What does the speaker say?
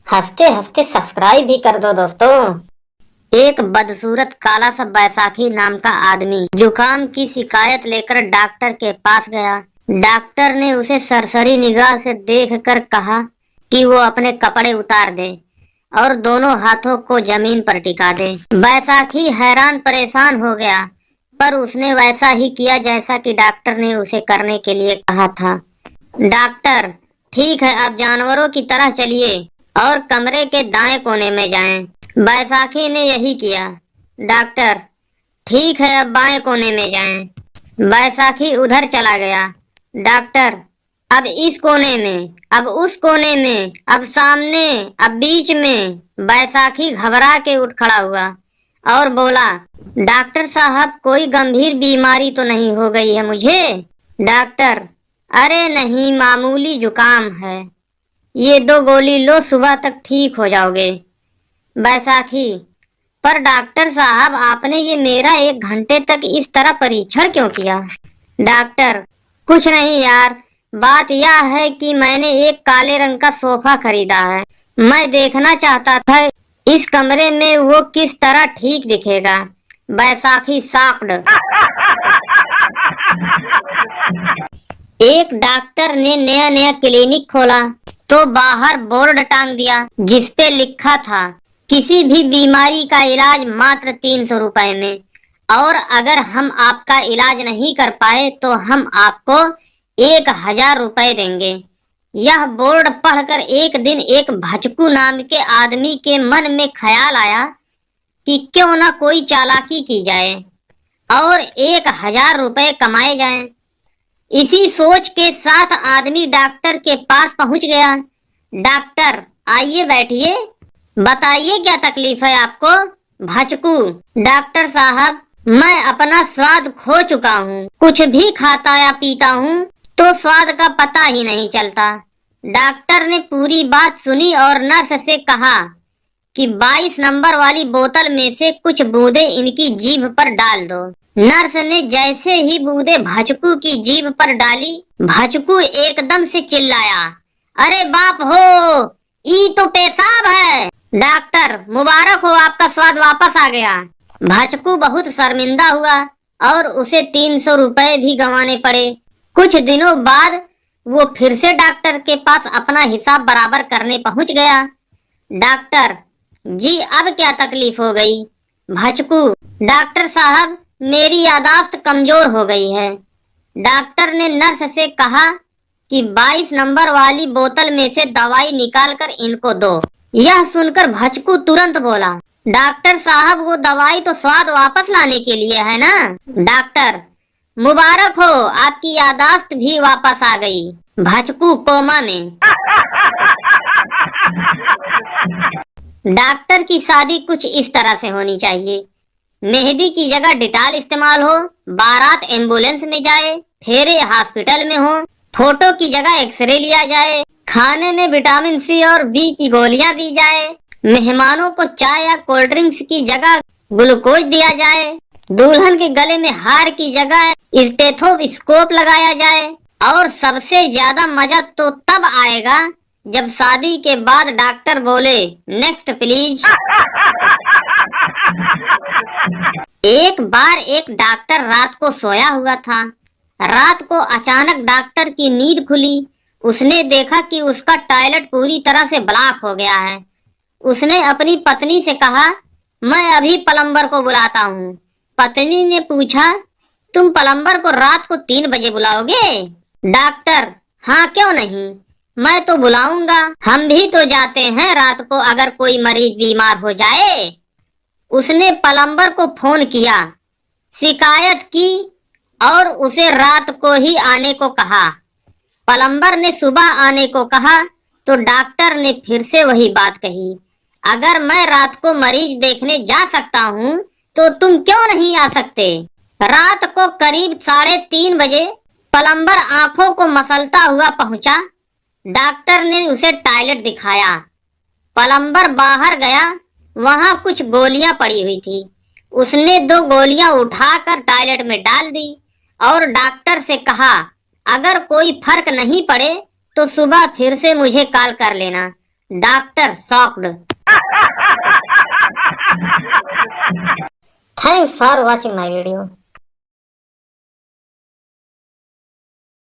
हंसते हंसते सब्सक्राइब भी कर दो दोस्तों। एक बदसूरत काला सा बैसाखी नाम का आदमी जुकाम की शिकायत लेकर डॉक्टर के पास गया। डॉक्टर ने उसे सरसरी निगाह से देखकर कहा कि वो अपने कपड़े उतार दे और दोनों हाथों को जमीन पर टिका दे। बैसाखी हैरान परेशान हो गया, पर उसने वैसा ही किया जैसा कि डॉक्टर ने उसे करने के लिए कहा था। डॉक्टर, ठीक है, अब जानवरों की तरह चलिए और कमरे के दाएं कोने में जाएं। बैसाखी ने यही किया। डॉक्टर, ठीक है, अब बाएं कोने में जाएं। बैसाखी उधर चला गया। डॉक्टर, अब इस कोने में, अब उस कोने में, अब सामने, अब बीच में। बैसाखी घबरा के उठ खड़ा हुआ और बोला, डॉक्टर साहब, कोई गंभीर बीमारी तो नहीं हो गई है मुझे? डॉक्टर, अरे नहीं, मामूली जुकाम है, ये 2 गोली लो, सुबह तक ठीक हो जाओगे। बैसाखी, पर डॉक्टर साहब, आपने ये मेरा 1 घंटे तक इस तरह परीक्षण क्यों किया? डॉक्टर, कुछ नहीं यार, बात यह है कि मैंने एक काले रंग का सोफा खरीदा है। मैं देखना चाहता था इस कमरे में वो किस तरह ठीक दिखेगा। बैसाखी शॉक्ड। एक डॉक्टर ने नया नया क्लिनिक खोला तो बाहर बोर्ड टांग दिया जिस पे लिखा था, किसी भी बीमारी का इलाज मात्र 300 रुपए में, और अगर हम आपका इलाज नहीं कर पाए तो हम आपको 1000 रुपए देंगे। यह बोर्ड पढ़कर एक दिन एक भचकू नाम के आदमी के मन में ख्याल आया कि क्यों ना कोई चालाकी की जाए और 1000 रुपए कमाए जाएं। इसी सोच के साथ आदमी डॉक्टर के पास पहुंच गया। डॉक्टर, आइए बैठिए, बताइए क्या तकलीफ है आपको? भचकू, डॉक्टर साहब, मैं अपना स्वाद खो चुका हूँ। कुछ भी खाता या पीता हूँ तो स्वाद का पता ही नहीं चलता। डॉक्टर ने पूरी बात सुनी और नर्स से कहा कि 22 नंबर वाली बोतल में से कुछ बूंदे इनकी जीभ पर डाल दो। नर्स ने जैसे ही बूंदे भचकू की जीभ पर डाली, भचकू एकदम से चिल्लाया, अरे बाप हो, ई तो पेशाब है। डॉक्टर, मुबारक हो, आपका स्वाद वापस आ गया। भचकू बहुत शर्मिंदा हुआ और उसे 300 रुपए भी गंवाने पड़े। कुछ दिनों बाद वो फिर से डॉक्टर के पास अपना हिसाब बराबर करने पहुंच गया। डॉक्टर जी, अब क्या तकलीफ हो गई? भचकू, डॉक्टर साहब, मेरी यादाश्त कमजोर हो गई है। डॉक्टर ने नर्स से कहा कि 22 नंबर वाली बोतल में से दवाई निकालकर इनको दो। यह सुनकर भचकू तुरंत बोला, डॉक्टर साहब, वो दवाई तो स्वाद वापस लाने के लिए है ना? डॉक्टर, मुबारक हो, आपकी यादाश्त भी वापस आ गई। भचकू कोमा में। डॉक्टर की शादी कुछ इस तरह से होनी चाहिए। मेहंदी की जगह डिटॉल इस्तेमाल हो, बारात एम्बुलेंस में जाए, फेरे हॉस्पिटल में हो, फोटो की जगह एक्सरे लिया जाए, खाने में विटामिन सी और बी की गोलियां दी जाए, मेहमानों को चाय या कोल्ड ड्रिंक्स की जगह ग्लूकोज दिया जाए, दुल्हन के गले में हार की जगह स्टेथोस्कोप लगाया जाए, और सबसे ज्यादा मजा तो तब आएगा जब शादी के बाद डॉक्टर बोले, नेक्स्ट प्लीज। एक बार एक डॉक्टर रात को सोया हुआ था। रात को अचानक डॉक्टर की नींद खुली। उसने देखा कि उसका टॉयलेट पूरी तरह से ब्लॉक हो गया है। उसने अपनी पत्नी से कहा, मैं अभी प्लम्बर को बुलाता हूँ। पत्नी ने पूछा, तुम प्लम्बर को रात को 3 बजे बुलाओगे? डॉक्टर, हाँ, क्यों नहीं, मैं तो बुलाऊंगा। हम भी तो जाते हैं रात को अगर कोई मरीज बीमार हो जाए। उसने प्लम्बर को फोन किया, शिकायत की और उसे रात को ही आने को कहा। प्लम्बर ने सुबह आने को कहा तो डॉक्टर ने फिर से वही बात कही, अगर मैं रात को मरीज देखने जा सकता हूँ तो तुम क्यों नहीं आ सकते? रात को करीब 3:30 बजे प्लम्बर आंखों को मसलता हुआ पहुंचा। डॉक्टर ने उसे टॉयलेट दिखाया। प्लम्बर बाहर गया, वहां कुछ गोलियां पड़ी हुई थी। उसने 2 गोलियां उठाकर टॉयलेट में डाल दी और डॉक्टर से कहा, अगर कोई फर्क नहीं पड़े तो सुबह फिर से मुझे कॉल कर लेना। Doctor shocked. Thanks for watching my video.